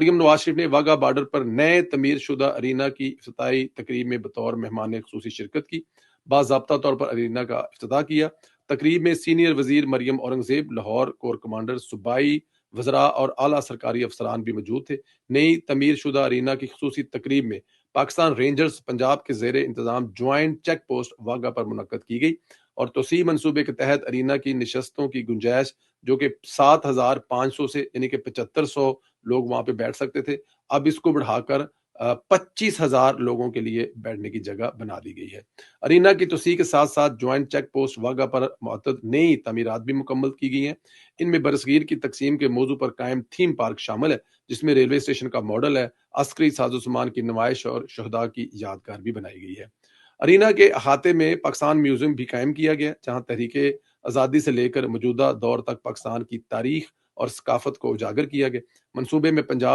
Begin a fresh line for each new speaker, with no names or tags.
मरियम नवाज शरीफ ने वाघा बॉर्डर पर नए तमीर शुदा अरीना की इफ्तिताई तकरीब में बतौर मेहमान खुसूसी शिरकत की। बाज़ाब्ता तौर पर अरीना का इफ्तिताह किया। तकरीब में सीनियर वजीर मरियम औरंगजेब, लाहौर कोर कमांडर, सूबाई वज़रा और आला सरकारी अफसरान भी मौजूद थे। नई तमीर शुदा अरीना की खुसूसी तकरीब में पाकिस्तान रेंजर्स पंजाब के जेर इंतजाम ज्वाइंट चेक पोस्ट वाघा पर मुनक्कद की गई और तोसी मनसूबे के तहत अरीना की नशस्तों की गुंजाइश, जो कि 7,500 से यानी कि 7500 लोग वहां पे बैठ सकते थे, अब इसको बढ़ाकर 25,000 लोगों के लिए बैठने की जगह बना दी गई है। अरीना की तोसी के साथ साथ ज्वाइंट चेक पोस्ट वाघा पर मुअत्तद नई तमीरात भी मुकम्मल की गई हैं। इनमें बरसगीर की तकसीम के मौजू पर कायम थीम पार्क शामिल है, जिसमें रेलवे स्टेशन का मॉडल है, अस्करी साजो सामान की नुमाइश और शहदा की यादगार भी बनाई गई है। अरीना के अहाते में पाकिस्तान म्यूजियम भी कायम किया गया, जहां तहरीके आज़ादी से लेकर मौजूदा दौर तक पाकिस्तान की तारीख और सकाफत को उजागर किया गया। मनसूबे में पंजाब